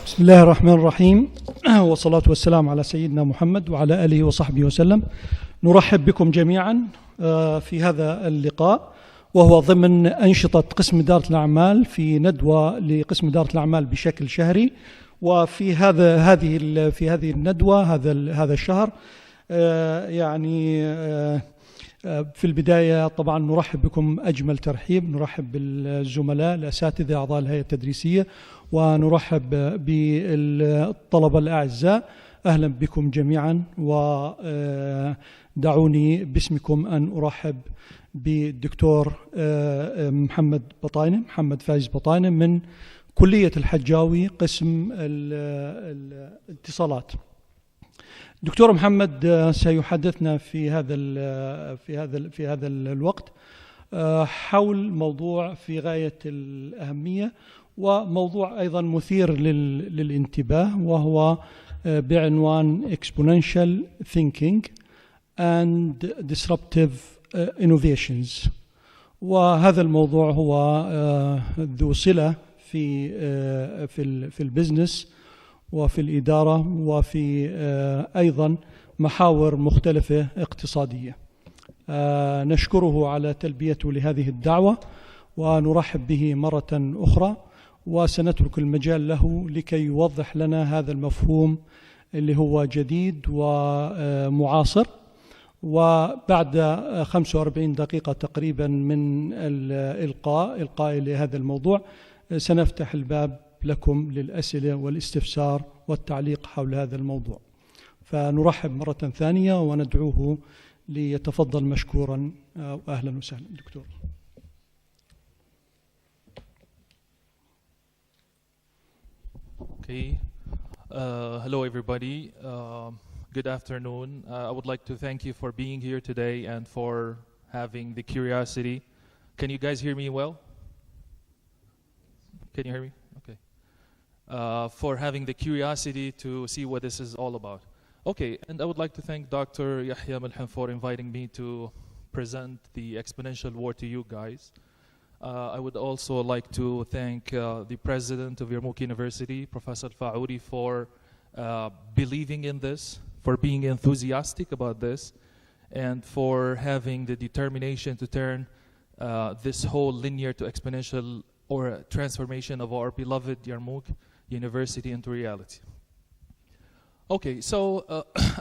بسم الله الرحمن الرحيم والصلاة والسلام على سيدنا محمد وعلى آله وصحبه وسلم. نرحب بكم جميعا في هذا اللقاء، وهو ضمن أنشطة قسم إدارة الأعمال في ندوة لقسم إدارة الأعمال بشكل شهري. وفي هذه الندوة هذا الشهر في البداية طبعا نرحب بكم أجمل ترحيب، نرحب بالزملاء الأساتذة أعضاء الهيئة التدريسية، ونرحب بالطلبة الأعزاء. أهلا بكم جميعا، ودعوني باسمكم أن أرحب بالدكتور محمد فايز بطاينة من كلية الحجاوي قسم الاتصالات. دكتور محمد سيحدثنا في هذا الوقت حول موضوع في غاية الأهمية، وموضوع أيضا مثير للانتباه، وهو بعنوان Exponential Thinking and Disruptive Innovations. وهذا الموضوع هو ذو صلة في البزنس وفي الإدارة وفي أيضا محاور مختلفة اقتصادية. نشكره على تلبيته لهذه الدعوة، ونرحب به مرة أخرى، وسنترك المجال له لكي يوضح لنا هذا المفهوم اللي هو جديد ومعاصر. وبعد 45 دقيقة تقريبا من الإلقاء لهذا الموضوع سنفتح الباب لكم للأسئلة والاستفسار والتعليق حول هذا الموضوع. فنرحب مرة ثانية وندعوه ليتفضل مشكورا. أهلا وسهلا دكتور. Okay. Hello, everybody. Good afternoon. I would like to thank you for being here today and for having the curiosity. Can you guys hear me well? Can you hear me? Okay. For having the curiosity to see what this is all about. Okay, and I would like to thank Dr. Yahya Malhan for inviting me to present the Exponential War to you guys. I would also like to thank the president of Yarmouk University, Professor Faouri, for believing in this, for being enthusiastic about this, and for having the determination to turn this whole linear to exponential or transformation of our beloved Yarmouk University into reality. Okay, so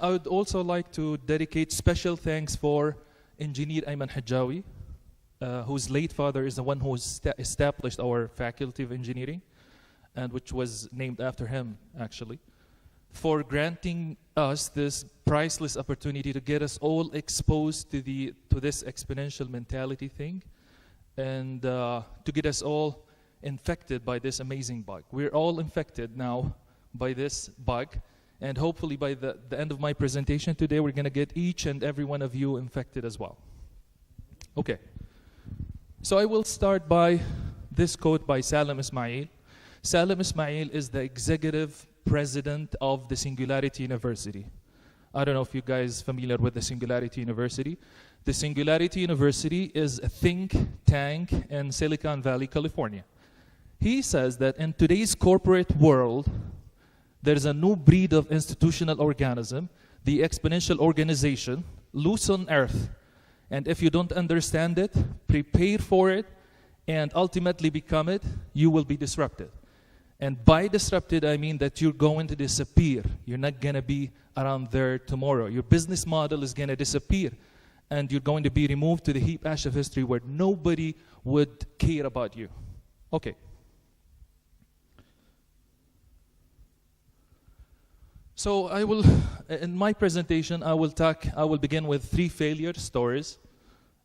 I would also like to dedicate special thanks for Engineer Ayman Hajjawi, whose late father is the one who established our Faculty of Engineering, and which was named after him, actually, for granting us this priceless opportunity to get us all exposed to this exponential mentality thing, and to get us all infected by this amazing bug. We're all infected now by this bug, and hopefully by the end of my presentation today, we're going to get each and every one of you infected as well. Okay. So I will start by this quote by Salim Ismail. Salim Ismail is the executive president of the Singularity University. I don't know if you guys are familiar with the Singularity University. The Singularity University is a think tank in Silicon Valley, California. He says that in today's corporate world, there's a new breed of institutional organism, the exponential organization, loose on earth. And if you don't understand it, prepare for it, and ultimately become it, you will be disrupted. And by disrupted, I mean that you're going to disappear. You're not going to be around there tomorrow. Your business model is going to disappear, and you're going to be removed to the heap ash of history where nobody would care about you. Okay. So in my presentation, I will begin with 3 failure stories,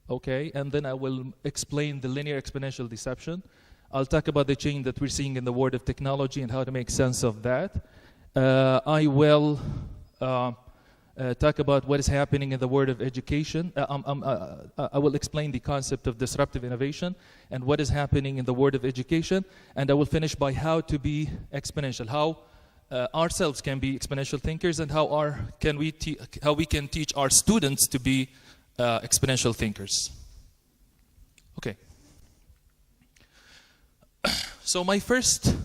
okay, and then I will explain the linear exponential deception. I'll talk about the change that we're seeing in the world of technology and how to make sense of that. I will talk about what is happening in the world of education. I will explain the concept of disruptive innovation and what is happening in the world of education, and I will finish by how to be exponential, how ourselves can be exponential thinkers, and how we can teach our students to be exponential thinkers. Okay. So my first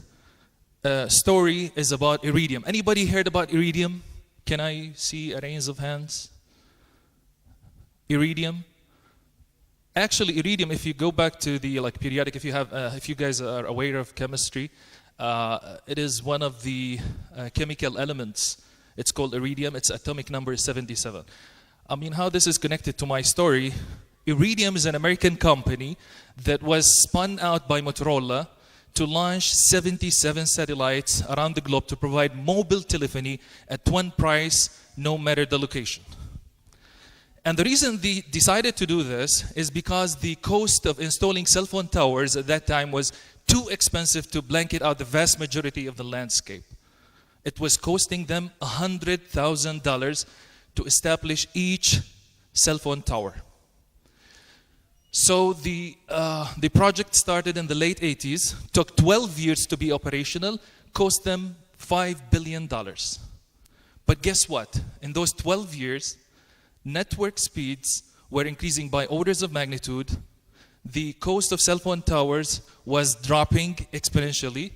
story is about iridium. Anybody heard about iridium? Can I see a raise of hands? Iridium. Actually, iridium, if you go back to the periodic, if you guys are aware of chemistry, it is one of the chemical elements. It's called iridium. Its atomic number is 77. I mean, how this is connected to my story, Iridium is an American company that was spun out by Motorola to launch 77 satellites around the globe to provide mobile telephony at one price, no matter the location. And the reason they decided to do this is because the cost of installing cell phone towers at that time was too expensive to blanket out the vast majority of the landscape. It was costing them $100,000 to establish each cell phone tower. So the project started in the late 80s, took 12 years to be operational, cost them $5 billion. But guess what? In those 12 years, network speeds were increasing by orders of magnitude. The cost of cell phone towers was dropping exponentially.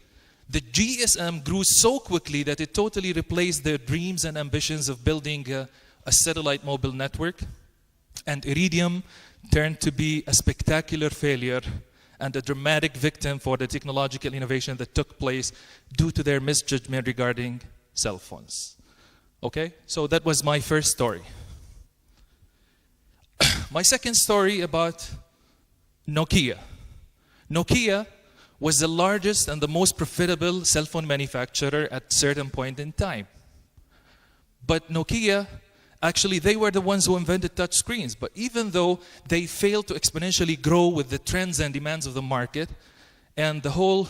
The GSM grew so quickly that it totally replaced their dreams and ambitions of building a satellite mobile network. And Iridium turned to be a spectacular failure and a dramatic victim for the technological innovation that took place due to their misjudgment regarding cell phones. Okay, so that was my first story. My second story about Nokia. Nokia was the largest and the most profitable cell phone manufacturer at a certain point in time. But Nokia, actually, they were the ones who invented touch screens. But even though they failed to exponentially grow with the trends and demands of the market, and the whole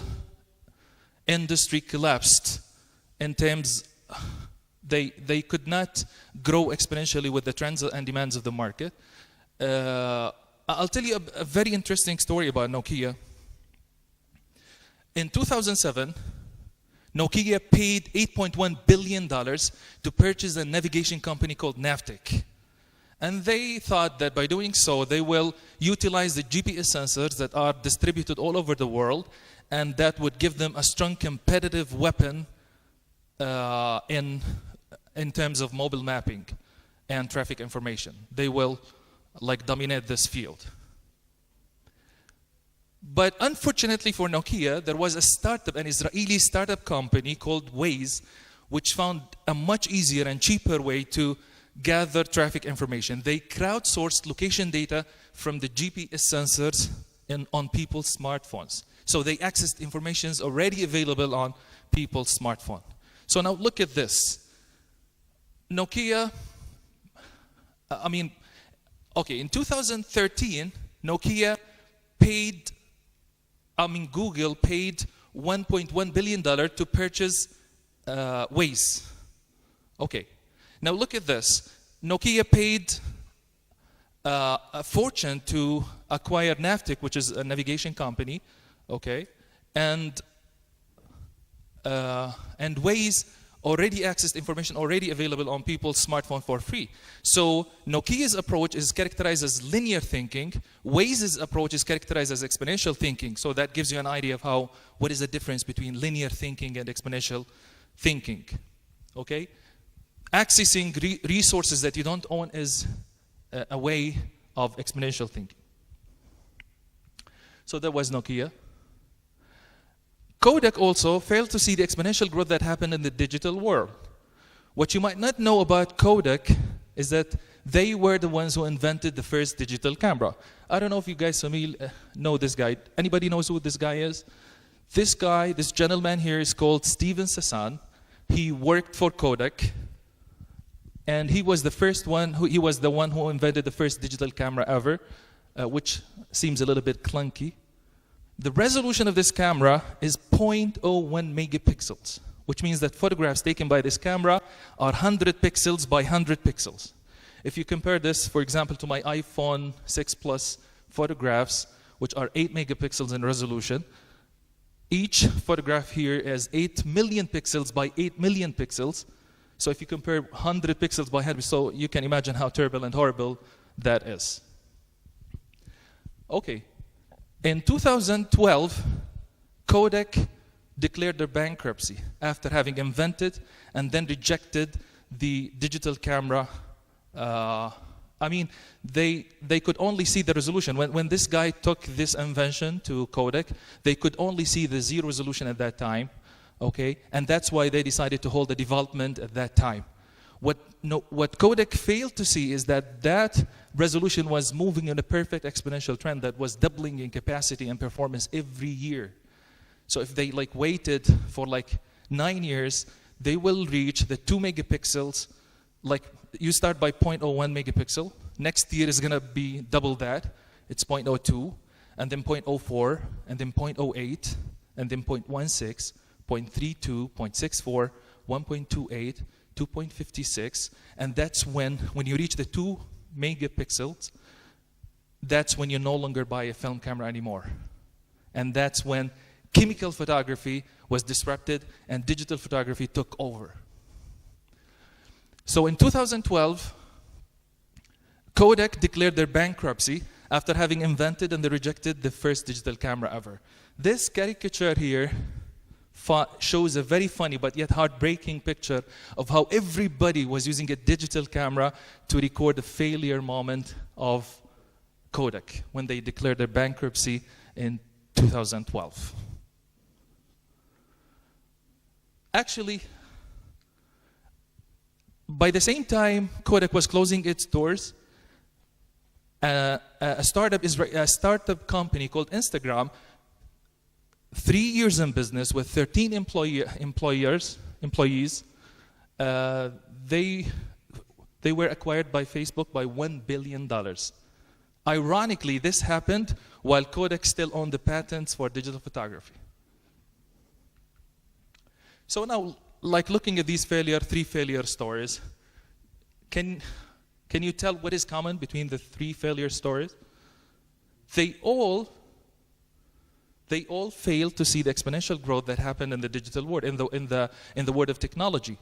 industry collapsed in terms, they could not grow exponentially with the trends and demands of the market. I'll tell you a very interesting story about Nokia. In 2007, Nokia paid $8.1 billion to purchase a navigation company called Navteq. And they thought that by doing so, they will utilize the GPS sensors that are distributed all over the world, and that would give them a strong competitive weapon in terms of mobile mapping and traffic information. They will dominate this field. But unfortunately for Nokia, there was a startup, an Israeli startup company called Waze, which found a much easier and cheaper way to gather traffic information. They crowdsourced location data from the GPS sensors on people's smartphones. So they accessed information already available on people's smartphone. So now look at this. Nokia, in 2013, Google paid $1.1 billion to purchase Waze. Okay, now look at this. Nokia paid a fortune to acquire Navteq, which is a navigation company. Okay, and Waze already accessed information already available on people's smartphone for free. So Nokia's approach is characterized as linear thinking. Waze's approach is characterized as exponential thinking. So that gives you an idea of what is the difference between linear thinking and exponential thinking. Okay? Accessing resources that you don't own is a way of exponential thinking. So that was Nokia. Kodak also failed to see the exponential growth that happened in the digital world. What you might not know about Kodak is that they were the ones who invented the first digital camera. I don't know if you guys know this guy. Anybody knows who this guy is? This guy, this gentleman here is called Steven Sasson. He worked for Kodak, and he was the one who invented the first digital camera ever, which seems a little bit clunky. The resolution of this camera is 0.01 megapixels, which means that photographs taken by this camera are 100 pixels by 100 pixels. If you compare this, for example, to my iPhone 6 Plus photographs, which are 8 megapixels in resolution, each photograph here is 8 million pixels by 8 million pixels. So if you compare 100 pixels by 100, so you can imagine how terrible and horrible that is. Okay. In 2012, Kodak declared their bankruptcy after having invented and then rejected the digital camera. They could only see the resolution. When this guy took this invention to Kodak, they could only see the 0 resolution at that time, okay? And that's why they decided to hold the development at that time. What Kodak failed to see is that resolution was moving in a perfect exponential trend that was doubling in capacity and performance every year. So if they waited for 9 years, they will reach the 2 megapixels. You start by 0.01 megapixel. Next year is gonna be double that. It's 0.02, and then 0.04, and then 0.08, and then 0.16, 0.32, 0.64, 1.28, 2.56, and that's when you reach the 2 megapixels, that's when you no longer buy a film camera anymore. And that's when chemical photography was disrupted and digital photography took over. So in 2012, Kodak declared their bankruptcy after having invented and they rejected the first digital camera ever. This caricature here shows a very funny but yet heartbreaking picture of how everybody was using a digital camera to record the failure moment of Kodak when they declared their bankruptcy in 2012. Actually, by the same time Kodak was closing its doors, a startup company called Instagram, 3 years in business with 13 employees, they were acquired by Facebook by $1 billion. Ironically, this happened while Kodak still owned the patents for digital photography. So now, looking at these 3 failure stories, can you tell what is common between the 3 failure stories? They all failed to see the exponential growth that happened in the digital world, in the world of technology.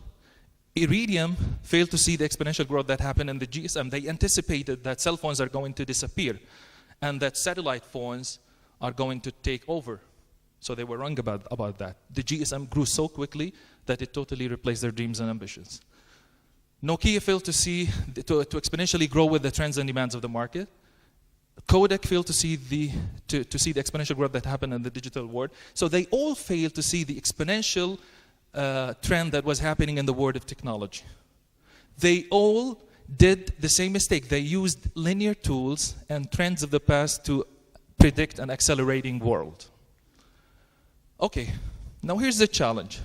Iridium failed to see the exponential growth that happened in the GSM. They anticipated that cell phones are going to disappear and that satellite phones are going to take over. So they were wrong about that. The GSM grew so quickly that it totally replaced their dreams and ambitions. Nokia failed to exponentially grow with the trends and demands of the market. Kodak failed to see the exponential growth that happened in the digital world. So they all failed to see the exponential trend that was happening in the world of technology. They all did the same mistake. They used linear tools and trends of the past to predict an accelerating world. Okay, now here's the challenge.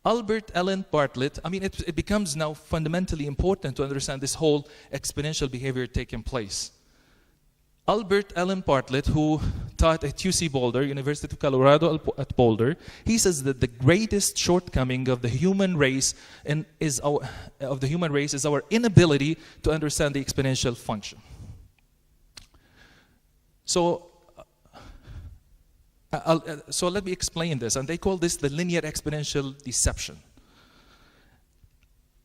Albert Allen Bartlett, it becomes now fundamentally important to understand this whole exponential behavior taking place. Albert Allen Bartlett, who taught at UC Boulder, University of Colorado at Boulder, he says that the greatest shortcoming of the human race is our inability to understand the exponential function. So let me explain this, and they call this the linear exponential deception.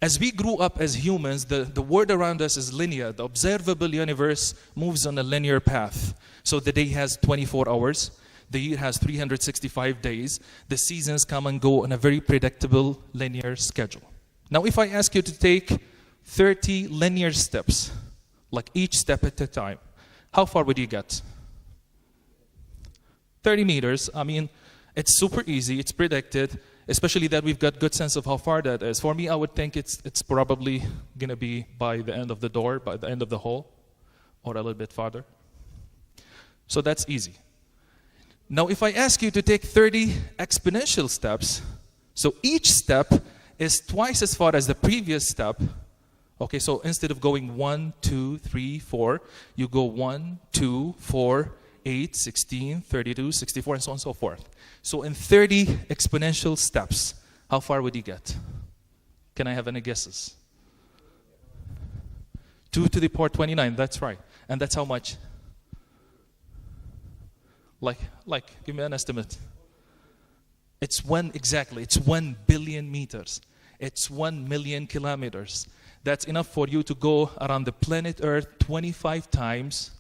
As we grew up as humans, the world around us is linear. The observable universe moves on a linear path. So the day has 24 hours. The year has 365 days. The seasons come and go on a very predictable linear schedule. Now, if I ask you to take 30 linear steps, each step at a time, how far would you get? 30 meters. It's super easy. It's predicted. Especially that we've got good sense of how far that is. For me, I would think it's probably going to be by the end of the door, by the end of the hall, or a little bit farther. So that's easy. Now, if I ask you to take 30 exponential steps, so each step is twice as far as the previous step. Okay, so instead of going 1, 2, 3, 4, you go 1, 2, 4, 8, 16, 32, 64, and so on and so forth. So in 30 exponential steps, how far would you get? Can I have any guesses? 2 to the power 29, that's right. And that's how much? Give me an estimate. It's 1 billion meters. It's 1 million kilometers. That's enough for you to go around the planet Earth 25 times.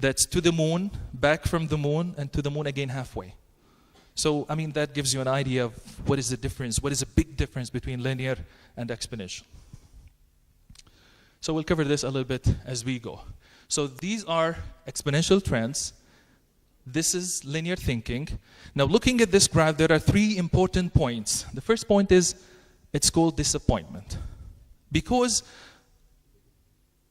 That's to the moon, back from the moon, and to the moon again halfway. So, I mean, that gives you an idea of what is the difference, what is the big difference between linear and exponential. So we'll cover this a little bit as we go. So these are exponential trends. This is linear thinking. Now looking at this graph, there are 3 important points. The first point is, it's called disappointment. Because,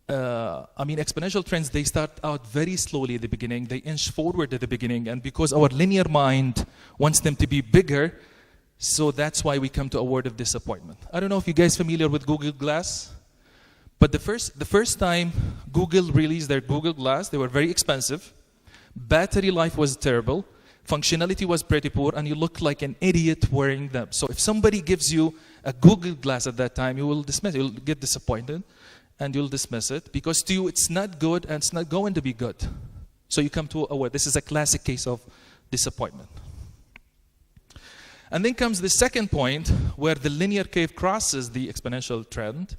I mean, exponential trends, they start out very slowly at the beginning. They inch forward at the beginning. And because our linear mind wants them to be bigger, so that's why we come to a word of disappointment. I don't know if you guys are familiar with Google Glass. But the first time Google released their Google Glass, they were very expensive. Battery life was terrible. Functionality was pretty poor, and you look like an idiot wearing them. So if somebody gives you a Google Glass at that time, you will dismiss it. You'll get disappointed, and you'll dismiss it, because to you it's not good, and it's not going to be good. So you come to a word. This is a classic case of disappointment. And then comes the second point, where the linear curve crosses the exponential trend.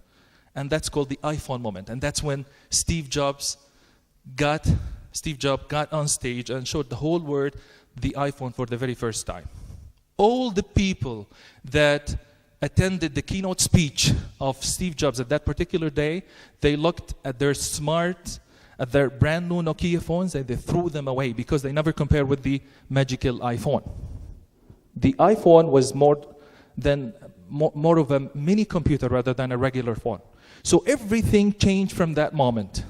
And that's called the iPhone moment. And that's when Steve Jobs got on stage and showed the whole world the iPhone for the very first time. All the people that attended the keynote speech of Steve Jobs at that particular day, they looked at their brand new Nokia phones, and they threw them away because they never compared with the magical iPhone. The iPhone was more of a mini computer rather than a regular phone. So everything changed from that moment.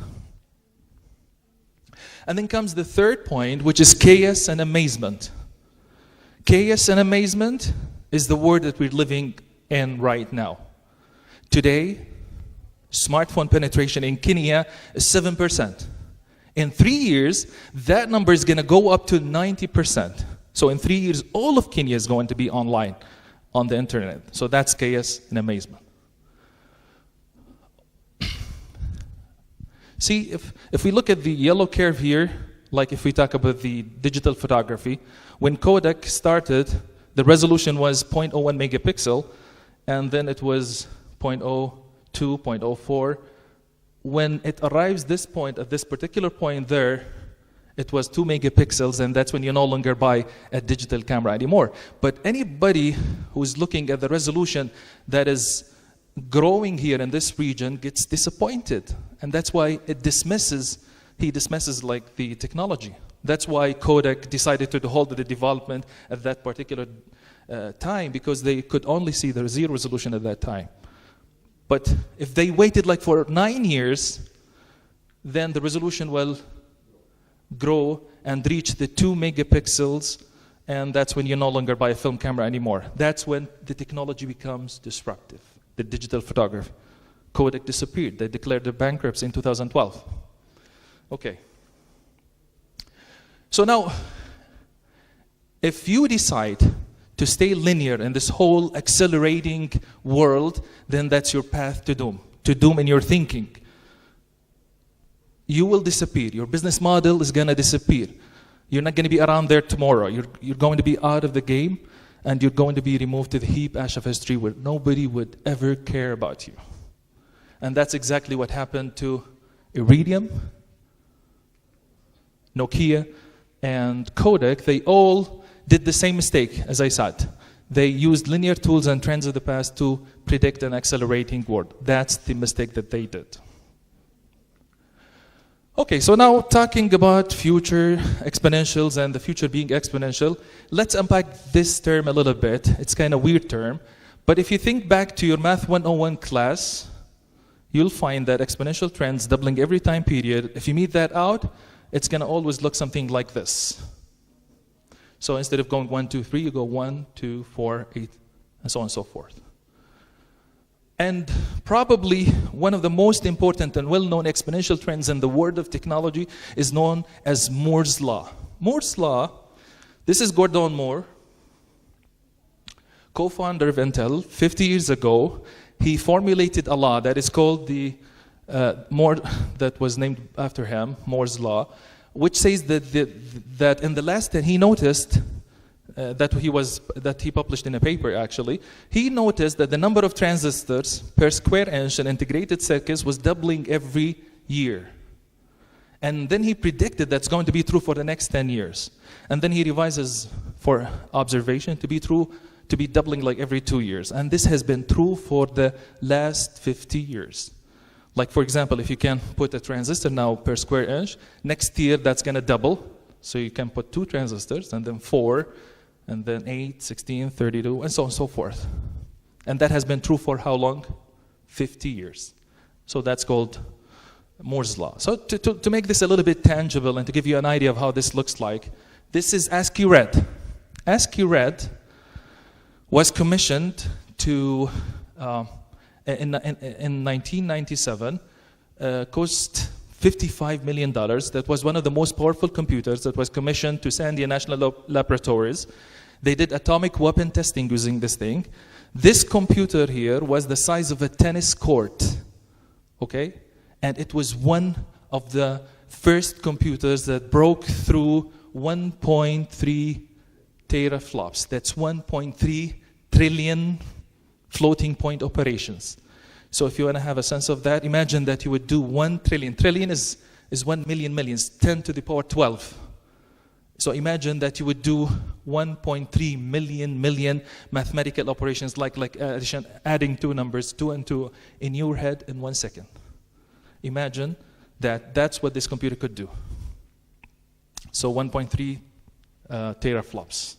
And then comes the third point, which is chaos and amazement. Chaos and amazement is the word that we're living in right now. Today, smartphone penetration in Kenya is 7%. In 3 years, that number is going to go up to 90%. So in 3 years, all of Kenya is going to be online, on the internet. So that's chaos and amazement. See, if we look at the yellow curve here, like if we talk about the digital photography, when Kodak started, the resolution was 0.01 megapixel, and then it was 0.02, 0.04. When it arrives this point, at this particular point there, it was 2 megapixels, and that's when you no longer buy a digital camera anymore. But anybody who's looking at the resolution that is growing here in this region gets disappointed. And that's why he dismisses like the technology. That's why Kodak decided to hold the development at that particular time, because they could only see the 0 resolution at that time. But if they waited like for 9 years, then the resolution will grow and reach the 2 megapixels, and that's when you no longer buy a film camera anymore. That's when the technology becomes disruptive. The digital photography. Kodak disappeared. They declared their bankruptcy in 2012. Okay. So now, if you decide to stay linear in this whole accelerating world, then that's your path to doom in your thinking. You will disappear. Your business model is going to disappear. You're not going to be around there tomorrow. You're going to be out of the game, and you're going to be removed to the heap ash of history where nobody would ever care about you. And that's exactly what happened to Iridium, Nokia, and Kodak. They all did the same mistake, as I said. They used linear tools and trends of the past to predict an accelerating world. That's the mistake that they did. Okay, so now talking about future exponentials and the future being exponential, let's unpack this term a little bit. It's kind of a weird term, but if you think back to your Math 101 class, you'll find that exponential trends doubling every time period, if you meet that out, it's going to always look something like this. So instead of going 1, 2, 3, you go 1, 2, 4, 8, and so on and so forth. And probably one of the most important and well-known exponential trends in the world of technology is known as Moore's Law. Moore's Law, this is Gordon Moore, co-founder of Intel. 50 years ago, he formulated a law that is called the that was named after him, Moore's Law, which says that in the last 10, he noticed that he published in a paper actually, he noticed that the number of transistors per square inch in integrated circuits was doubling every year. And then he predicted that's going to be true for the next 10 years. And then he revises for observation to be true, to be doubling like every 2 years. And this has been true for the last 50 years. Like for example, if you can put a transistor now per square inch, next year that's going to double. So you can put 2 transistors, and then 4, and then 8, 16, 32, and so on and so forth. And that has been true for how long? 50 years. So that's called Moore's Law. So to make this a little bit tangible and to give you an idea of how this looks like, this is ASCII Red. ASCII Red was commissioned to, in 1997, cost $55 million. That was one of the most powerful computers that was commissioned to Sandia National Laboratories. They did atomic weapon testing using this thing. This computer here was the size of a tennis court, okay? And it was one of the first computers that broke through 1.3 teraflops. That's 1.3 trillion floating point operations. So if you want to have a sense of that, imagine that you would do 1 trillion. Trillion is 1 million millions, 10 to the power 12. So imagine that you would do 1.3 million mathematical operations like addition, adding 2 numbers, 2 and 2, in your head in 1 second. Imagine that that's what this computer could do. So 1.3 teraflops.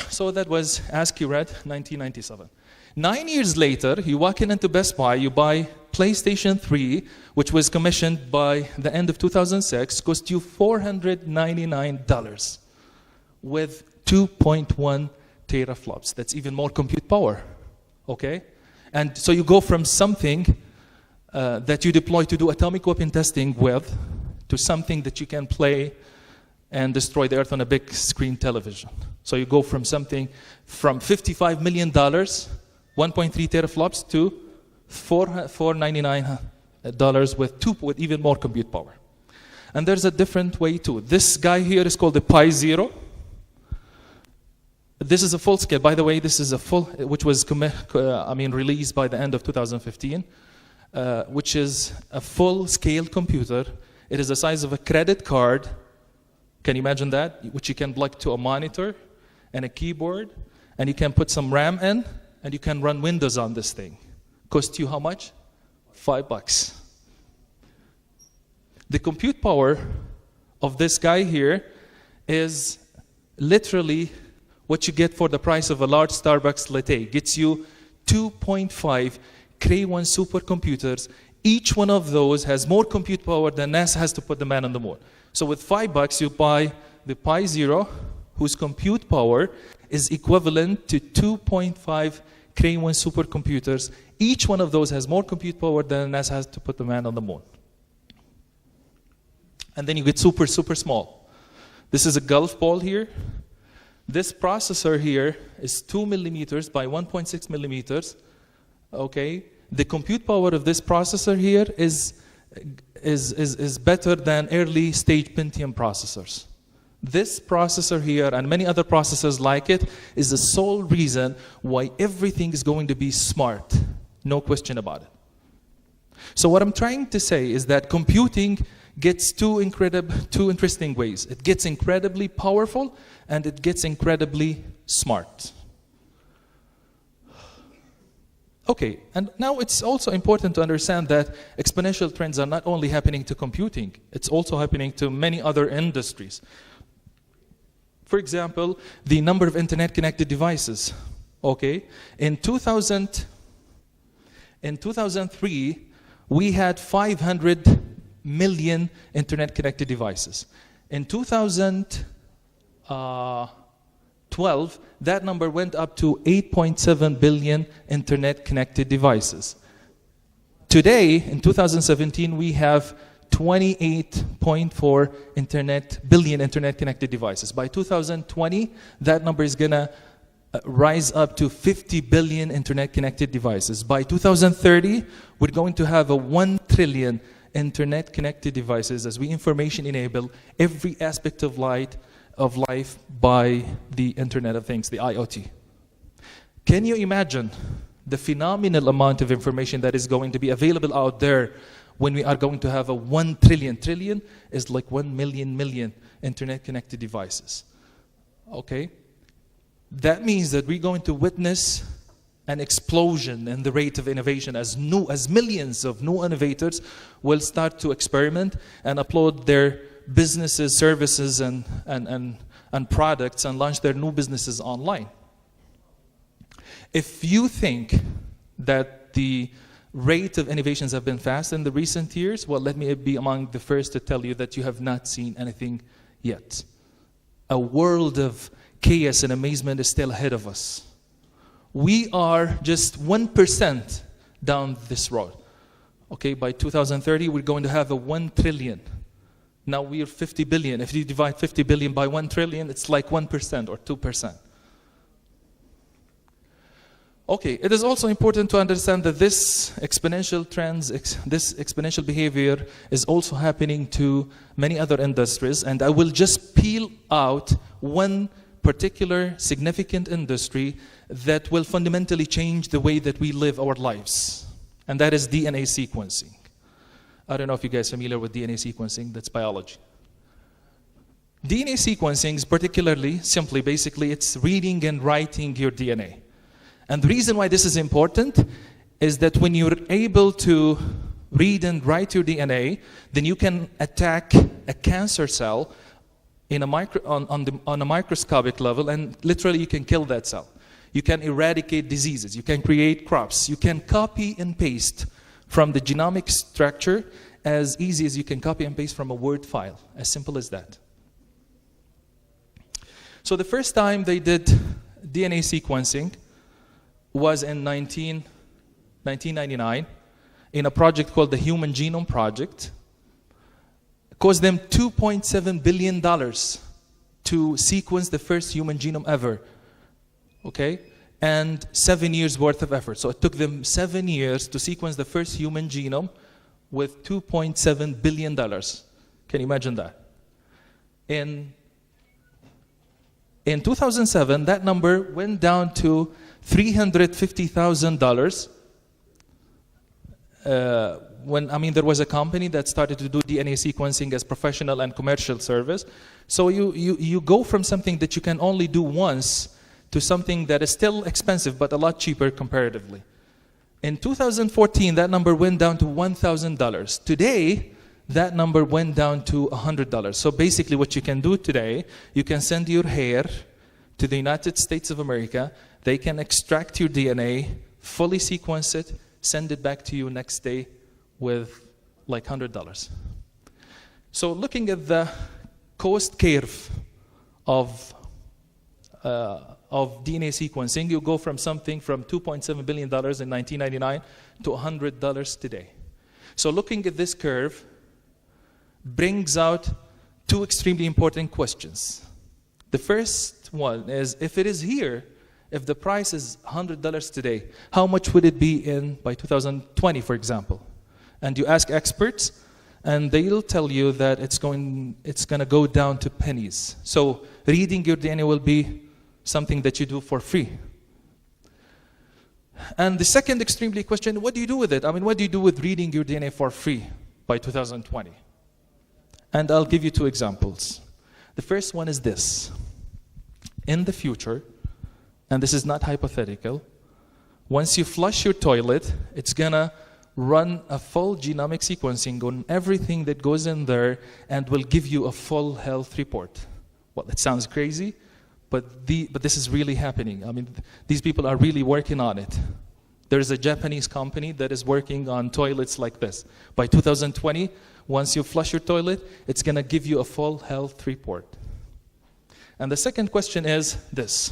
So that was ASCII Red, 1997. 9 years later, you walk into Best Buy, you buy PlayStation 3, which was commissioned by the end of 2006, cost you $499 with 2.1 teraflops. That's even more compute power, okay? And so you go from something that you deploy to do atomic weapon testing with to something that you can play and destroy the earth on a big screen television. So you go from something from $55 million, 1.3 teraflops, to $499 with even more compute power. And there's a different way too. This guy here is called the Pi Zero. This is a full scale. By the way, this is a full, which was released by the end of 2015, which is a full scale computer. It is the size of a credit card. Can you imagine that? Which you can plug to a monitor and a keyboard, and you can put some RAM in, and you can run Windows on this thing. Cost you how much? $5. The compute power of this guy here is literally what you get for the price of a large Starbucks latte. Gets you 2.5 Cray-1 supercomputers. Each one of those has more compute power than NASA has to put the man on the moon. So with $5, you buy the Pi Zero, whose compute power is equivalent to 2.5 Cray-1 supercomputers. Each one of those has more compute power than NASA has to put the man on the moon. And then you get super, super small. This is a golf ball here. This processor here is 2 millimeters by 1.6 millimeters. Okay, the compute power of this processor here is better than early stage Pentium processors. This processor here and many other processors like it is the sole reason why everything is going to be smart. No question about it. So what I'm trying to say is that computing gets two interesting ways. It gets incredibly powerful and it gets incredibly smart. Okay, and now it's also important to understand that exponential trends are not only happening to computing, it's also happening to many other industries. For example, the number of internet-connected devices. Okay, in 2003, we had 500 million internet-connected devices. In 2012, that number went up to 8.7 billion internet-connected devices. Today, in 2017, we have 28.4 billion internet-connected devices. By 2020, that number is going to rise up to 50 billion internet-connected devices. By 2030, we're going to have 1 trillion internet-connected devices as we information enable every aspect of life by the Internet of Things, the IoT. Can you imagine the phenomenal amount of information that is going to be available out there when we are going to have a 1 trillion. Trillion is like 1 million internet-connected devices. Okay? That means that we're going to witness an explosion in the rate of innovation as millions of new innovators will start to experiment and upload their businesses, services, and products and launch their new businesses online. If you think that the rate of innovations have been fast in the recent years, well, let me be among the first to tell you that you have not seen anything yet. A world of chaos and amazement is still ahead of us. We are just 1% down this road. Okay, by 2030, we're going to have a 1 trillion. Now we are 50 billion. If you divide 50 billion by 1 trillion, it's like 1% or 2%. Okay, it is also important to understand that this exponential trends, this exponential behavior is also happening to many other industries, and I will just peel out one particular significant industry that will fundamentally change the way that we live our lives, and that is DNA sequencing. I don't know if you guys are familiar with DNA sequencing, that's biology. DNA sequencing is particularly, simply, basically, it's reading and writing your DNA. And the reason why this is important is that when you're able to read and write your DNA, then you can attack a cancer cell in on a microscopic level, and literally you can kill that cell. You can eradicate diseases. You can create crops. You can copy and paste from the genomic structure as easy as you can copy and paste from a Word file. As simple as that. So the first time they did DNA sequencing was in 1999 in a project called the Human Genome Project. It cost them $2.7 billion to sequence the first human genome ever. Okay? And 7 years worth of effort. So it took them 7 years to sequence the first human genome with $2.7 billion. Can you imagine that? In 2007, that number went down to $350,000. There was a company that started to do DNA sequencing as professional and commercial service. So you go from something that you can only do once to something that is still expensive but a lot cheaper comparatively. In 2014, that number went down to $1,000. Today, that number went down to $100. So basically what you can do today, you can send your hair to the United States of America. They can extract your DNA, fully sequence it, send it back to you next day with like $100. So looking at the cost curve of DNA sequencing, you go from something from $2.7 billion in 1999 to $100 today. So looking at this curve brings out two extremely important questions. The first one is, if it is here, if the price is $100 today, how much would it be by 2020, for example? And you ask experts, and they'll tell you that it's going to go down to pennies. So reading your DNA will be something that you do for free. And the second extremely question, what do you do with it? What do you do with reading your DNA for free by 2020? And I'll give you two examples. The first one is this. In the future, and this is not hypothetical, once you flush your toilet, it's going to run a full genomic sequencing on everything that goes in there and will give you a full health report. Well, it sounds crazy, but this is really happening. These people are really working on it. There's a Japanese company that is working on toilets like this. By 2020, once you flush your toilet, it's going to give you a full health report. And the second question is this.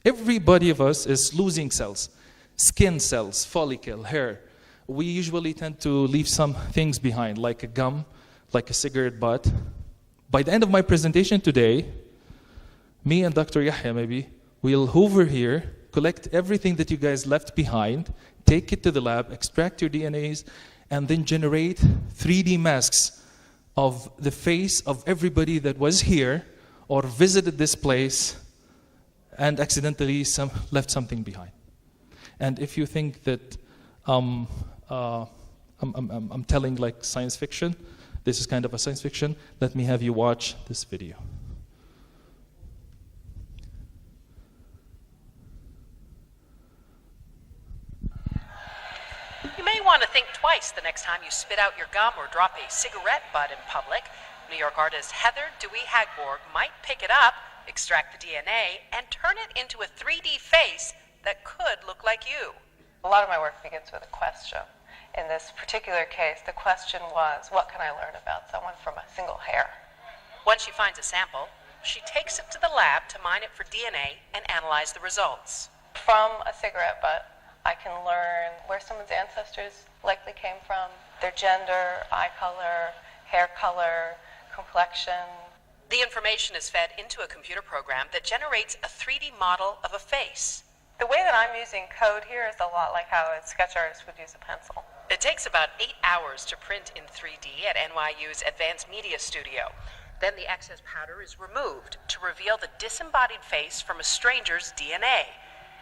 Everybody of us is losing cells, skin cells, follicle, hair. We usually tend to leave some things behind, like a gum, like a cigarette butt. By the end of my presentation today, me and Dr. Yahya maybe, we'll hover here, collect everything that you guys left behind, take it to the lab, extract your DNAs, and then generate 3D masks of the face of everybody that was here or visited this place and accidentally left something behind. And if you think that I'm telling like science fiction. This is kind of a science fiction. Let me have you watch this video. You may want to think twice the next time you spit out your gum or drop a cigarette butt in public. New York artist Heather Dewey Hagborg might pick it up, extract the DNA, and turn it into a 3D face that could look like you. A lot of my work begins with a question. In this particular case, the question was, what can I learn about someone from a single hair? Once she finds a sample, she takes it to the lab to mine it for DNA and analyze the results. From a cigarette butt, I can learn where someone's ancestors likely came from, their gender, eye color, hair color, complexion. The information is fed into a computer program that generates a 3D model of a face. The way that I'm using code here is a lot like how a sketch artist would use a pencil. It takes about 8 hours to print in 3D at NYU's Advanced Media Studio. Then the excess powder is removed to reveal the disembodied face from a stranger's DNA.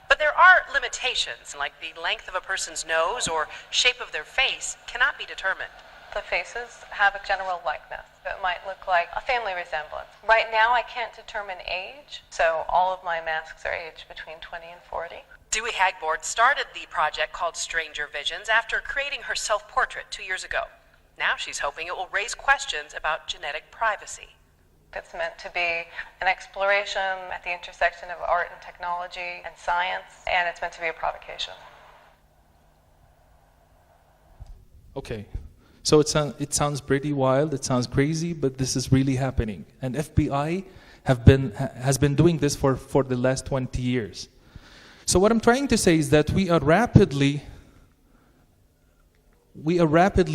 But there are limitations, like the length of a person's nose or shape of their face cannot be determined. The faces have a general likeness. It might look like a family resemblance. Right now I can't determine age, so all of my masks are aged between 20 and 40. Dewey Hagborg started the project called Stranger Visions after creating her self-portrait 2 years ago. Now she's hoping it will raise questions about genetic privacy. It's meant to be an exploration at the intersection of art and technology and science, and it's meant to be a provocation. Okay, so it sounds pretty wild, it sounds crazy, but this is really happening. And FBI has been doing this for the last 20 years. So what I'm trying to say is that we are rapidly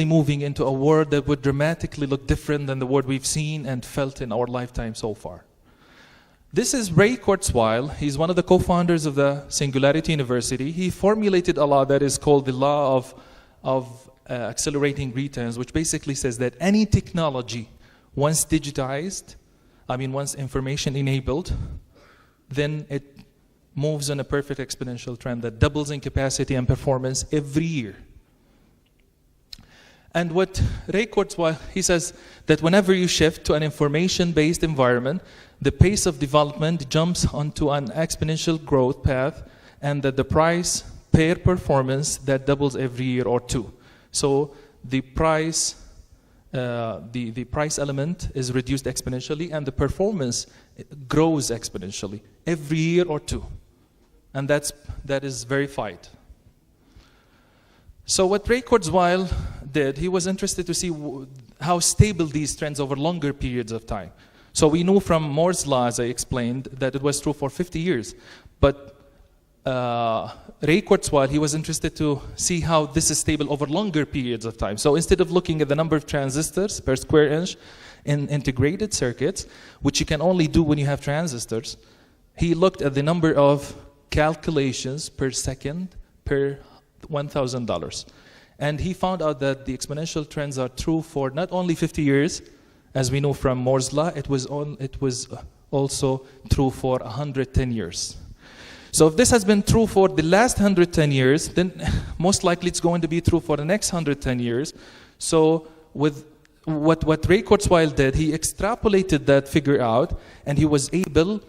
moving into a world that would dramatically look different than the world we've seen and felt in our lifetime so far. This is Ray Kurzweil. He's one of the co-founders of the Singularity University. He formulated a law that is called the law of accelerating returns, which basically says that any technology, once digitized, once information enabled, then it moves on a perfect exponential trend that doubles in capacity and performance every year. And what Ray Kurzweil, he says that whenever you shift to an information-based environment, the pace of development jumps onto an exponential growth path, and that the price per performance that doubles every year or two. So the price element is reduced exponentially, and the performance grows exponentially every year or two, and that is verified. So what Ray Kurzweil did, he was interested to see how stable these trends over longer periods of time. So we knew from Moore's law, as I explained, that it was true for 50 years. But Ray Kurzweil, he was interested to see how this is stable over longer periods of time. So instead of looking at the number of transistors per square inch in integrated circuits, which you can only do when you have transistors, he looked at the number of calculations per second per $1,000. And he found out that the exponential trends are true for not only 50 years, as we know from Moore's law, it was also true for 110 years. So if this has been true for the last 110 years, then most likely it's going to be true for the next 110 years. So with what Ray Kurzweil did, he extrapolated that figure out, and he was able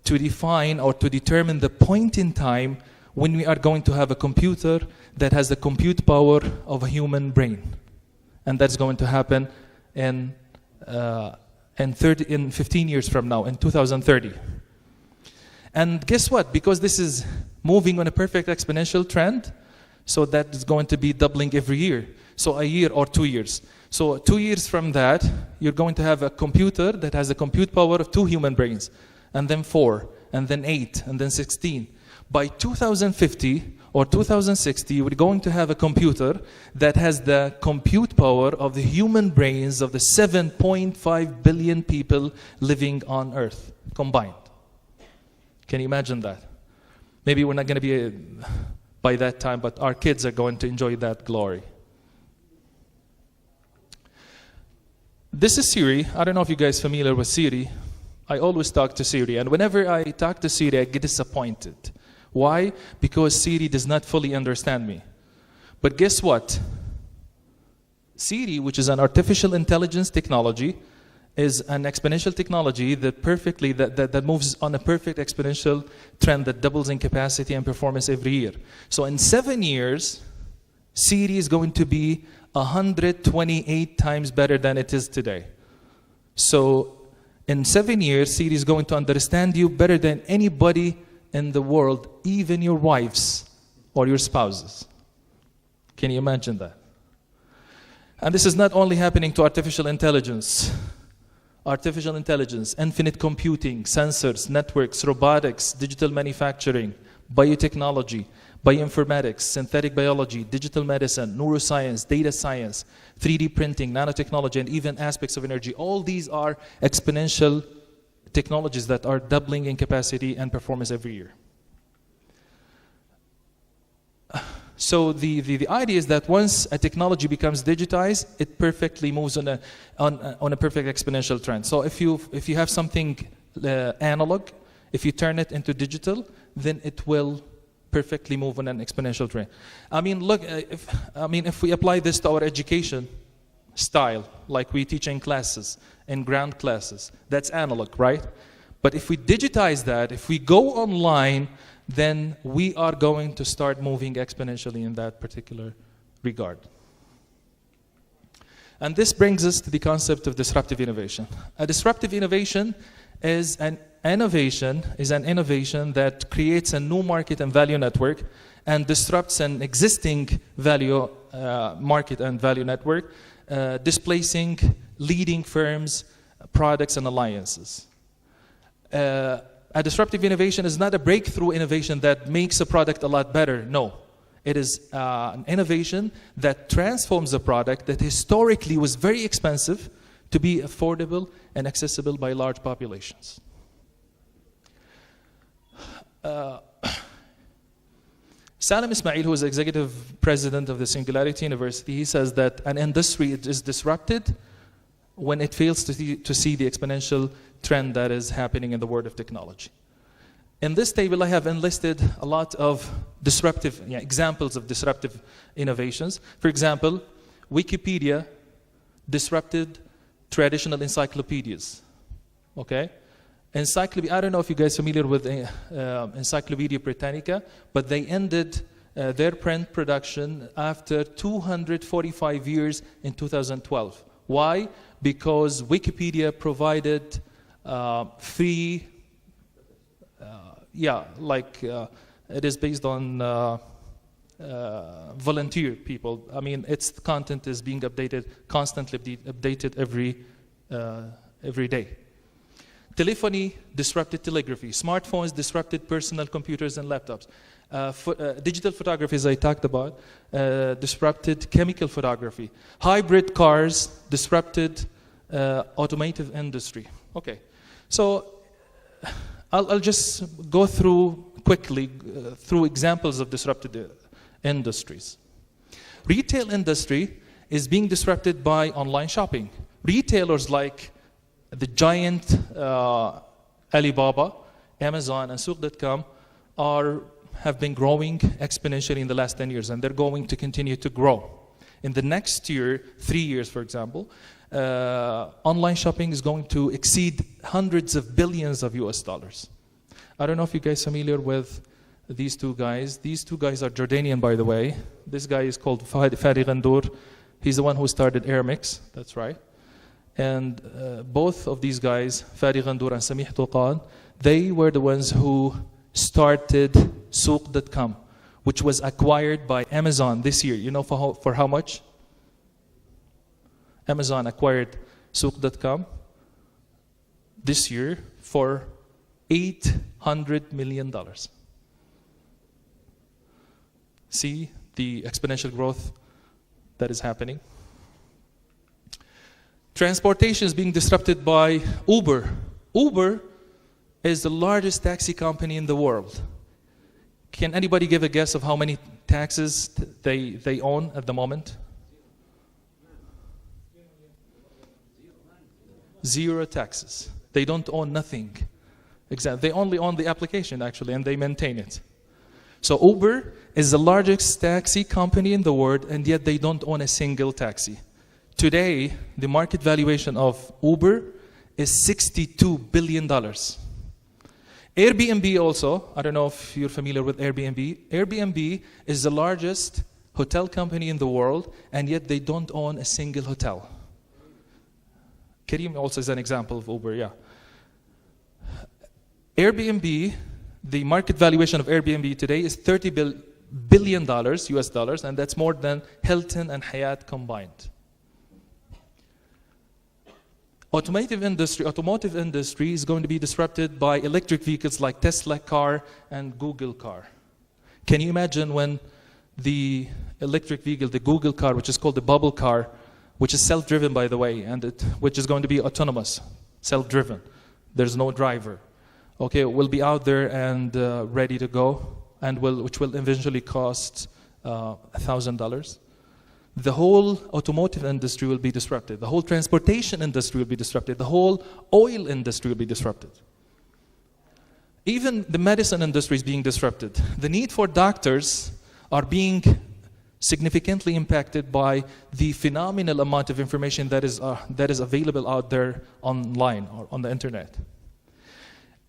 to define or to determine the point in time when we are going to have a computer that has the compute power of a human brain. And that's going to happen in 15 years from now, in 2030. And guess what? Because this is moving on a perfect exponential trend, so that is going to be doubling every year. So a year or 2 years. So 2 years from that, you're going to have a computer that has the compute power of 2 human brains, and then 4, and then 8, and then 16. By 2050 or 2060, we're going to have a computer that has the compute power of the human brains of the 7.5 billion people living on Earth combined. Can you imagine that? Maybe we're not going to be by that time, but our kids are going to enjoy that glory. This is Siri. I don't know if you guys are familiar with Siri. I always talk to Siri, and whenever I talk to Siri, I get disappointed. Why? Because Siri does not fully understand me. But guess what? Siri, which is an artificial intelligence technology, is an exponential technology that moves on a perfect exponential trend that doubles in capacity and performance every year. So in 7 years, Siri is going to be 128 times better than it is today. So in 7 years, Siri is going to understand you better than anybody in the world, even your wives or your spouses. Can you imagine that? And this is not only happening to artificial intelligence. Artificial intelligence, infinite computing, sensors, networks, robotics, digital manufacturing, biotechnology, bioinformatics, synthetic biology, digital medicine, neuroscience, data science, 3D printing, nanotechnology, and even aspects of energy. All these are exponential technologies that are doubling in capacity and performance every year. So the idea is that once a technology becomes digitized, it perfectly moves on a perfect exponential trend. So if you have something analog, if you turn it into digital, then it will perfectly move on an exponential trend. I mean, look, if we apply this to our education style, like we teach in classes, in ground classes, that's analog, right? But if we digitize that, if we go online, then we are going to start moving exponentially in that particular regard. And this brings us to the concept of disruptive innovation. A disruptive innovation is an innovation that creates a new market and value network and disrupts an existing value market and value network, displacing leading firms, products, and alliances. A disruptive innovation is not a breakthrough innovation that makes a product a lot better. No. It is an innovation that transforms a product that historically was very expensive to be affordable and accessible by large populations. Salim Ismail, who is executive president of the Singularity University, he says that an industry is disrupted when it fails to see the exponential trend that is happening in the world of technology. In this table, I have enlisted a lot of examples of disruptive innovations. For example, Wikipedia disrupted traditional encyclopedias. Okay? I don't know if you guys are familiar with Encyclopedia Britannica, but they ended their print production after 245 years in 2012. Why? Because Wikipedia provided free, it is based on volunteer people. I mean, its content is being constantly updated every day. Telephony disrupted telegraphy. Smartphones disrupted personal computers and laptops. Digital photography, as I talked about, disrupted chemical photography. Hybrid cars disrupted automotive industry. Okay, so I'll just go through quickly through examples of disrupted industries. Retail industry is being disrupted by online shopping. Retailers like the giant Alibaba, Amazon, and Souq.com have been growing exponentially in the last 10 years, and they're going to continue to grow. In the next 3 years, for example, online shopping is going to exceed hundreds of billions of US dollars. I don't know if you guys are familiar with these two guys. These two guys are Jordanian, by the way. This guy is called Fadi Ghandour. He's the one who started Airmix, that's right. And both of these guys, Fadi Ghandour and Samih Touqan, they were the ones who started Souq.com, which was acquired by Amazon this year. You know for how much? Amazon acquired Souq.com this year for $800 million. See the exponential growth that is happening. Transportation is being disrupted by Uber. Uber is the largest taxi company in the world. Can anybody give a guess of how many taxis they own at the moment? 0 taxes. They don't own nothing. Exactly. They only own the application, actually, and they maintain it. So Uber is the largest taxi company in the world, and yet they don't own a single taxi. Today, the market valuation of Uber is $62 billion. Airbnb also, I don't know if you're familiar with Airbnb. Airbnb is the largest hotel company in the world, and yet they don't own a single hotel. Kareem also is an example of Uber, yeah. Airbnb, the market valuation of Airbnb today is $30 billion US dollars, and that's more than Hilton and Hyatt combined. Automotive industry is going to be disrupted by electric vehicles like Tesla car and Google car. Can you imagine when the electric vehicle, the Google car, which is called the bubble car, which is self-driven by the way, and which is going to be autonomous, self-driven. There's no driver. Okay, will be out there and ready to go, and which will eventually cost $1,000. The whole automotive industry will be disrupted. The whole transportation industry will be disrupted. The whole oil industry will be disrupted. Even the medicine industry is being disrupted. The need for doctors are being significantly impacted by the phenomenal amount of information that is available out there online or on the internet.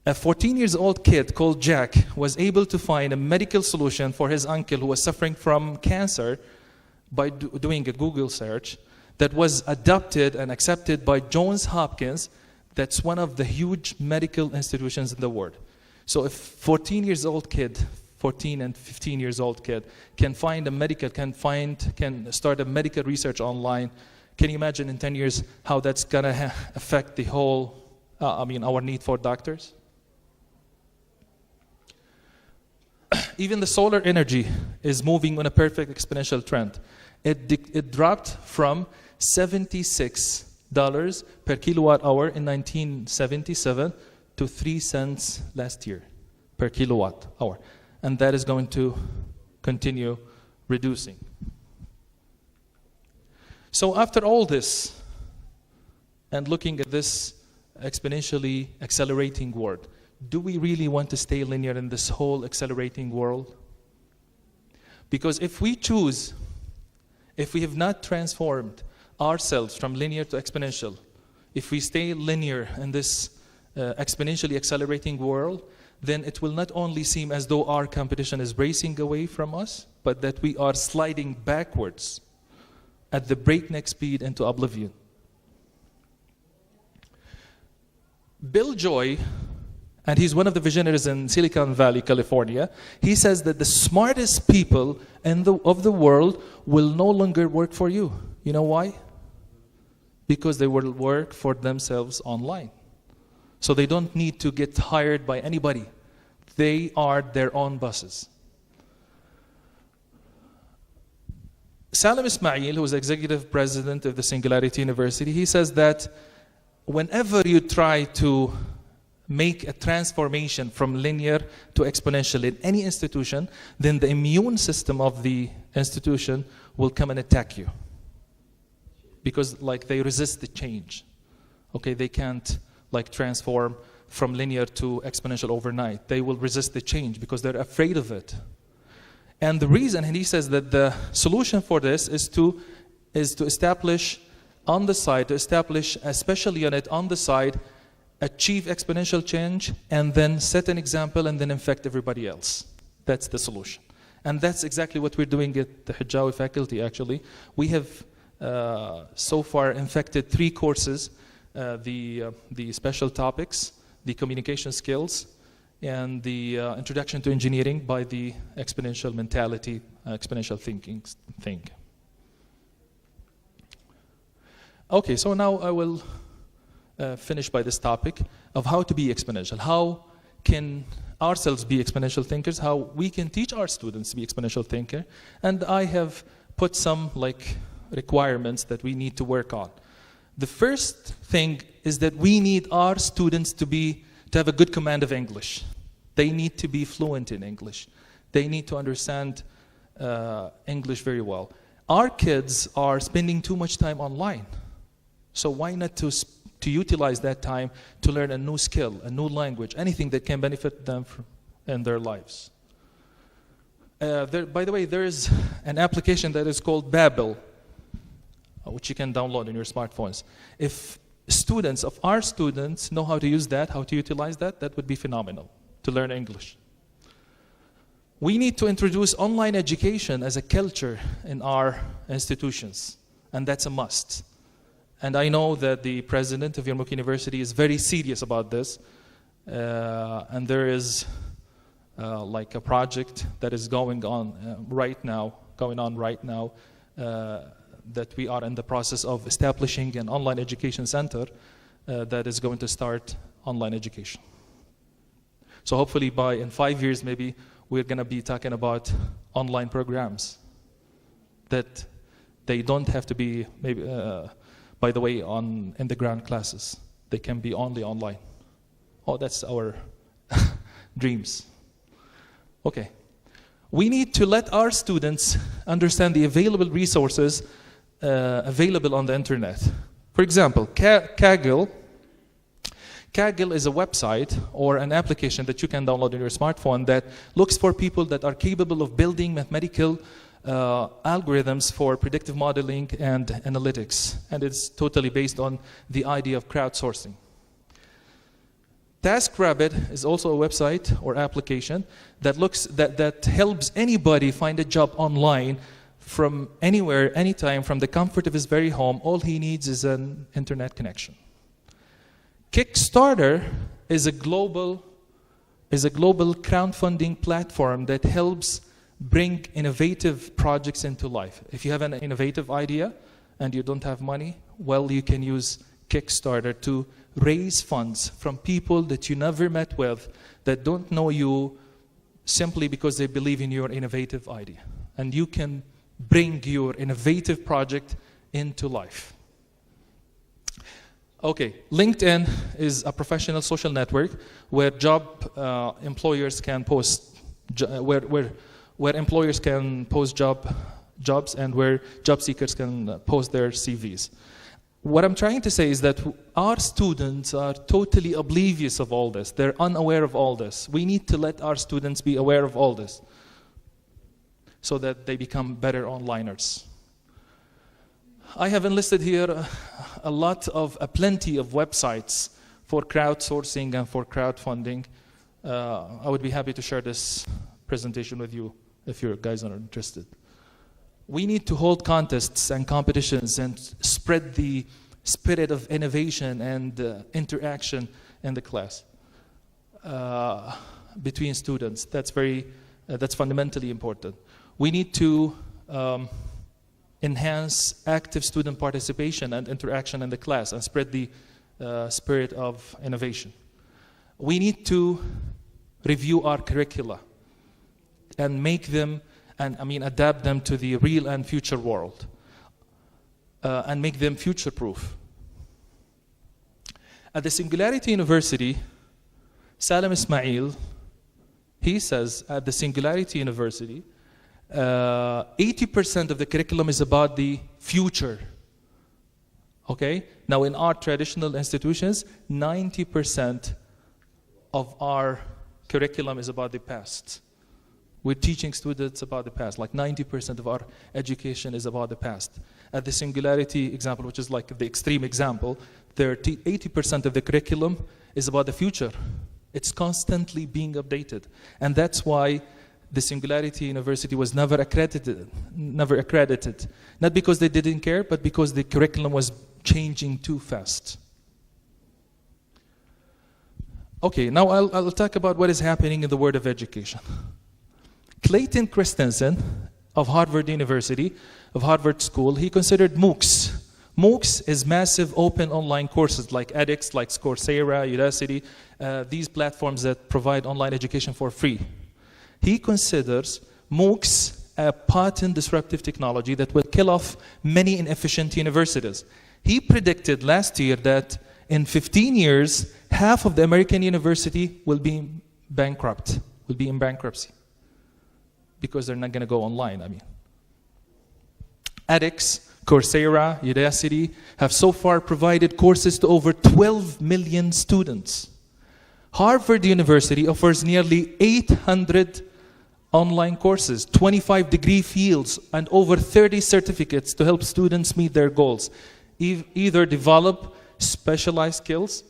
A 14-year-old kid called Jack was able to find a medical solution for his uncle who was suffering from cancer by doing a Google search that was adopted and accepted by Johns Hopkins. That's one of the huge medical institutions in the world. So if 14 and 15 years old kid can find a medical, can start a medical research online, can you imagine in 10 years how that's gonna affect the whole, our need for doctors? Even the solar energy is moving on a perfect exponential trend. It dropped from $76 per kilowatt hour in 1977 to 3 cents last year per kilowatt hour. And that is going to continue reducing. So after all this, and looking at this exponentially accelerating world, do we really want to stay linear in this whole accelerating world? Because if we have not transformed ourselves from linear to exponential, if we stay linear in this exponentially accelerating world, then it will not only seem as though our competition is racing away from us, but that we are sliding backwards at the breakneck speed into oblivion. Bill Joy, and he's one of the visionaries in Silicon Valley, California, he says that the smartest people of the world will no longer work for you. You know why? Because they will work for themselves online. So they don't need to get hired by anybody. They are their own bosses. Salim Ismail, who is executive president of the Singularity University, he says that whenever you try to make a transformation from linear to exponential in any institution, then the immune system of the institution will come and attack you. Because they resist the change. Okay, they can't transform from linear to exponential overnight. They will resist the change because they're afraid of it. And the reason, and he says that the solution for this is to establish on the side, to establish a special unit on the side, achieve exponential change, and then set an example and then infect everybody else. That's the solution. And that's exactly what we're doing at the Hijawi faculty, actually. We have so far infected 3 courses, the special topics, the communication skills, and the introduction to engineering by the exponential mentality, exponential thinking thing. Okay, so now I will finish by this topic of how to be exponential. How can ourselves be exponential thinkers? How we can teach our students to be exponential thinker? And I have put some requirements that we need to work on. The first thing is that we need our students to have a good command of English. They need to be fluent in English. They need to understand English very well. Our kids are spending too much time online. So why not to utilize that time to learn a new skill, a new language, anything that can benefit them in their lives. By the way, there is an application that is called Babbel. which you can download on your smartphones. If students of our students know how to use that, how to utilize that, that would be phenomenal to learn English. We need to introduce online education as a culture in our institutions, and that's a must. And I know that the president of Yarmouk University is very serious about this, and there is like a project that is going on right now, that we are in the process of establishing an online education center that is going to start online education. So hopefully in 5 years maybe, we're going to be talking about online programs that they don't have to be, maybe, by the way, in the ground classes. They can be only online. Oh, that's our dreams. Okay. We need to let our students understand the available resources available on the internet. For example, Kaggle is a website or an application that you can download on your smartphone that looks for people that are capable of building mathematical algorithms for predictive modeling and analytics. And it's totally based on the idea of crowdsourcing. TaskRabbit is also a website or application that helps anybody find a job online from anywhere, anytime, from the comfort of his very home. All he needs is an internet connection. Kickstarter is a global crowdfunding platform that helps bring innovative projects into life. If you have an innovative idea and you don't have money, well, you can use Kickstarter to raise funds from people that you never met with, that don't know you, simply because they believe in your innovative idea. And you can bring your innovative project into life. Okay, LinkedIn is a professional social network where employers can post where employers can post jobs and where job seekers can post their CVs. What I'm trying to say is that our students are totally oblivious of all this. They're unaware of all this. We need to let our students be aware of all this so that they become better onliners. I have enlisted here plenty of websites for crowdsourcing and for crowdfunding. I would be happy to share this presentation with you if you guys are interested. We need to hold contests and competitions and spread the spirit of innovation and interaction in the class between students. That's fundamentally important. We need to enhance active student participation and interaction in the class and spread the spirit of innovation. We need to review our curricula and make them, adapt them to the real and future world and make them future-proof. At the Singularity University, Salam Ismail, he says at the Singularity University, 80% of the curriculum is about the future. Okay? Now in our traditional institutions, 90% of our curriculum is about the past. We're teaching students about the past. Like 90% of our education is about the past. At the Singularity example, which is like the extreme example, 80% of the curriculum is about the future. It's constantly being updated. And that's why the Singularity University was never accredited. Not because they didn't care, but because the curriculum was changing too fast. Okay, now I'll talk about what is happening in the world of education. Clayton Christensen of Harvard University, of Harvard School, he considered MOOCs. MOOCs is massive open online courses like edX, like Coursera, Udacity, these platforms that provide online education for free. He considers MOOCs a potent disruptive technology that will kill off many inefficient universities. He predicted last year that in 15 years, half of the American university will be bankrupt, will be in bankruptcy, because they're not going to go online, edX, Coursera, Udacity have so far provided courses to over 12 million students. Harvard University offers nearly 800 online courses, 25 degree fields, and over 30 certificates to help students meet their goals. Either develop specialized skills,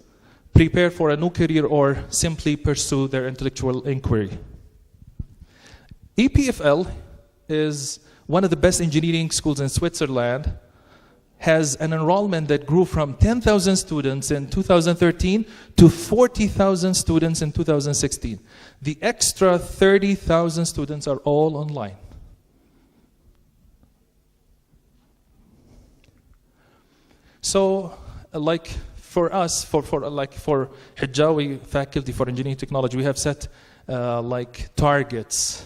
prepare for a new career, or simply pursue their intellectual inquiry. EPFL is one of the best engineering schools in Switzerland, has an enrollment that grew from 10,000 students in 2013 to 40,000 students in 2016. The extra 30,000 students are all online. So, like for us, for Hijawi faculty for engineering technology, we have set like targets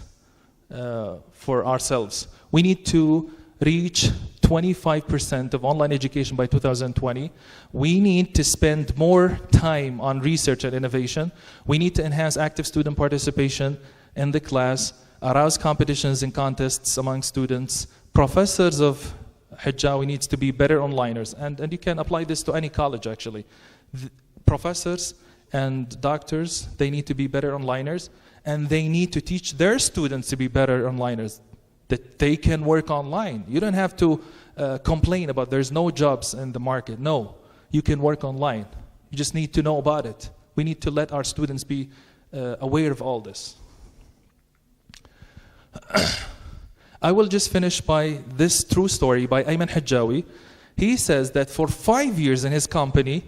for ourselves. We need to reach 25% of online education by 2020. We need to spend more time on research and innovation. We need to enhance active student participation in the class, arouse competitions and contests among students. Professors of Hijawi needs to be better onliners, and you can apply this to any college actually. The professors and doctors, they need to be better onliners, and they need to teach their students to be better onliners, that they can work online. You don't have to complain about there's no jobs in the market. No, you can work online. You just need to know about it. We need to let our students be aware of all this. I will just finish by this true story by Ayman Hijawi. He says that for 5 years in his company,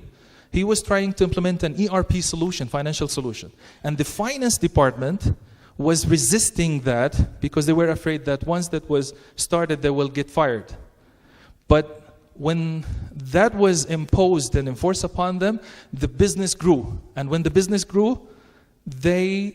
he was trying to implement an ERP solution, financial solution. And the finance department was resisting that because they were afraid that once that was started, they will get fired. But when that was imposed and enforced upon them, the business grew. And when the business grew,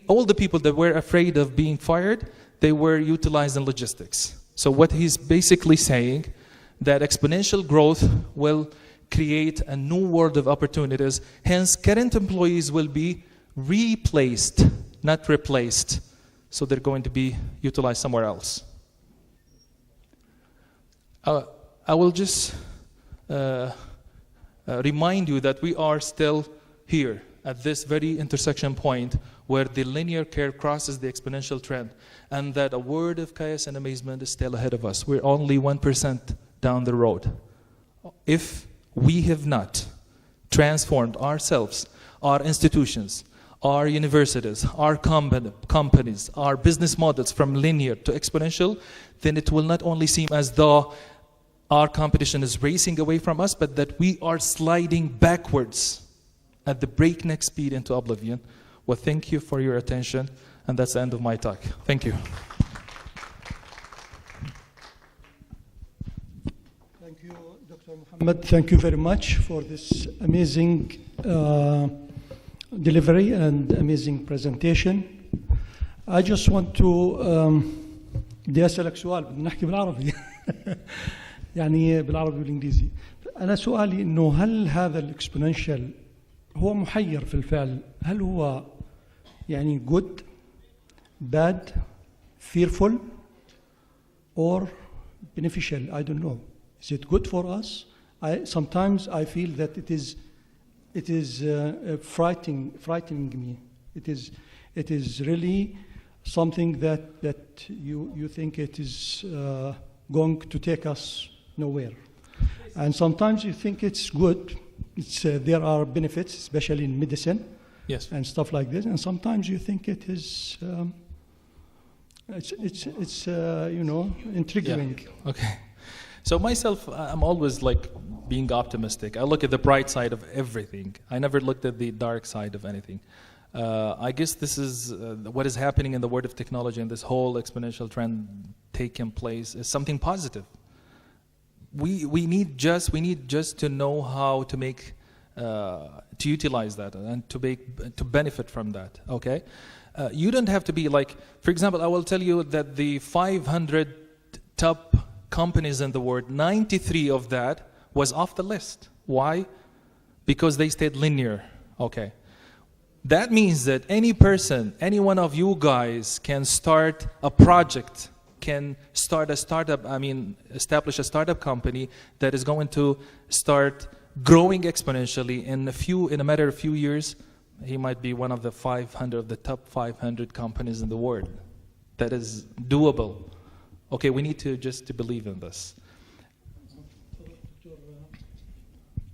all the people that were afraid of being fired, they were utilized in logistics. So what he's basically saying, that exponential growth will create a new world of opportunities. Hence, current employees will be replaced, not replaced. So they're going to be utilized somewhere else. I will just remind you that we are still here at this very intersection point where the linear curve crosses the exponential trend, and that a word of chaos and amazement is still ahead of us. We're only 1% down the road. If we have not transformed ourselves, our institutions, our universities, our companies, our business models from linear to exponential, then it will not only seem as though our competition is racing away from us, but that we are sliding backwards at the breakneck speed into oblivion. Well, thank you for your attention, and that's the end of my talk. Thank you. Thank you, Dr. Mohammed. Thank you very much for this amazing delivery and amazing presentation. I just want to بدي أسألك سؤال، بدنا نحكي بالعربي يعني بالعربي والإنجليزي. أنا سؤالي إنه هل هذا الإكسبوننشال هو محير في الفعل؟ هل هو يعني good, bad, fearful, or beneficial? I don't know. Is it good for us? Sometimes I feel that it is frightening me. It is really something that you think it is going to take us nowhere. And sometimes you think it's good. There are benefits, especially in medicine, yes, and stuff like this. And sometimes you think it is intriguing. Yeah. Okay. So myself, I'm always like being optimistic. I look at the bright side of everything. I never looked at the dark side of anything. I guess this is what is happening in the world of technology, and this whole exponential trend taking place is something positive. We need just to know how to make to utilize that and to benefit from that. Okay, you don't have to be like, for example, I will tell you that the 500 top companies in the world, 93 of that was off the list. Why? Because they stayed linear. Okay. That means that any person, any one of you guys can start a project, can start a startup, establish a startup company that is going to start growing exponentially in a matter of few years. He might be one of the 500 of the top 500 companies in the world. that is doable. Okay, we need to just to believe in this.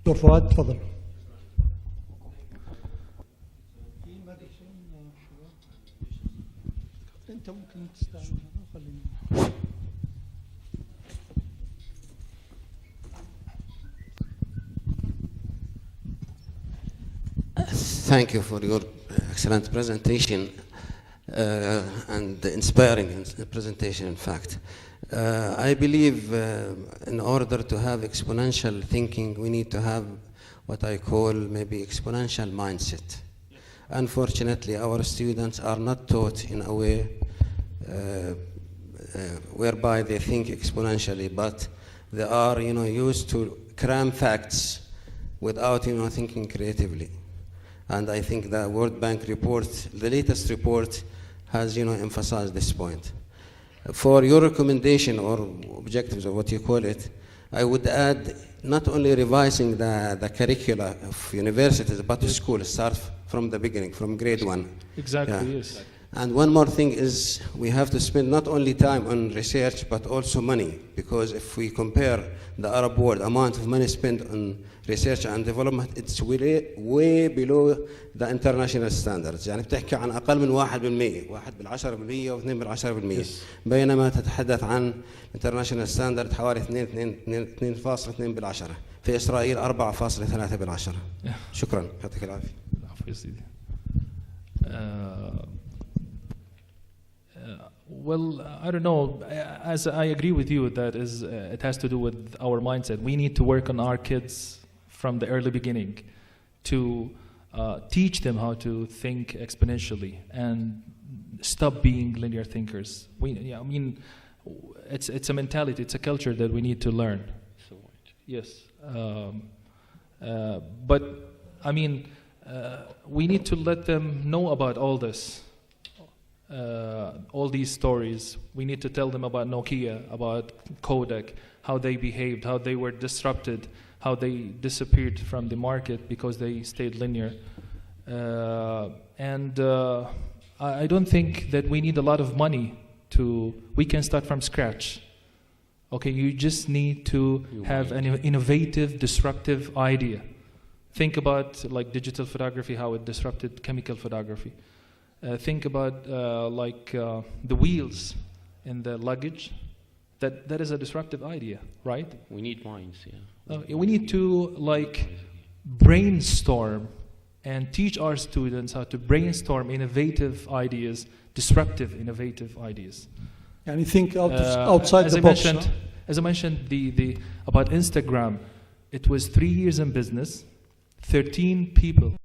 دكتور فؤاد تفضل. انت ممكن تستعمل هذا وخليني. Thank you for your excellent presentation and inspiring presentation, in fact. I believe in order to have exponential thinking, we need to have what I call maybe exponential mindset. Unfortunately, our students are not taught in a way whereby they think exponentially, but they are, used to cram facts without, thinking creatively. And I think the World Bank report, the latest report, has, emphasized this point. For your recommendation or objectives or what you call it, I would add not only revising the curricula of universities, but school start from the beginning, from grade 1. Exactly, yes. And one more thing is we have to spend not only time on research, but also money, because if we compare the Arab world amount of money spent on research and development, it's way below the international standards. يعني بتحكي عن أقل من 1%، 1% و2 بالعشرة%. بينما تتحدث عن international standard حوالي 2.2 بالعشرة. في إسرائيل 4.3 بالعشرة. شكرا، يعطيك العافية. Well, I don't know. As I agree with you, that is, it has to do with our mindset. We need to work on our kids from the early beginning to teach them how to think exponentially and stop being linear thinkers. It's a mentality, it's a culture that we need to learn. Yes, but we need to let them know about all this. All these stories. We need to tell them about Nokia, about Kodak, how they behaved, how they were disrupted, how they disappeared from the market because they stayed linear. I don't think that we need a lot of money we can start from scratch. Okay, you just need to have an innovative, disruptive idea. Think about like digital photography, how it disrupted chemical photography. Think about the wheels in the luggage. That is a disruptive idea, right? We need minds, yeah. We need to brainstorm and teach our students how to brainstorm innovative ideas, disruptive innovative ideas. And you think outside the box. As I mentioned, about Instagram, it was 3 years in business, 13 people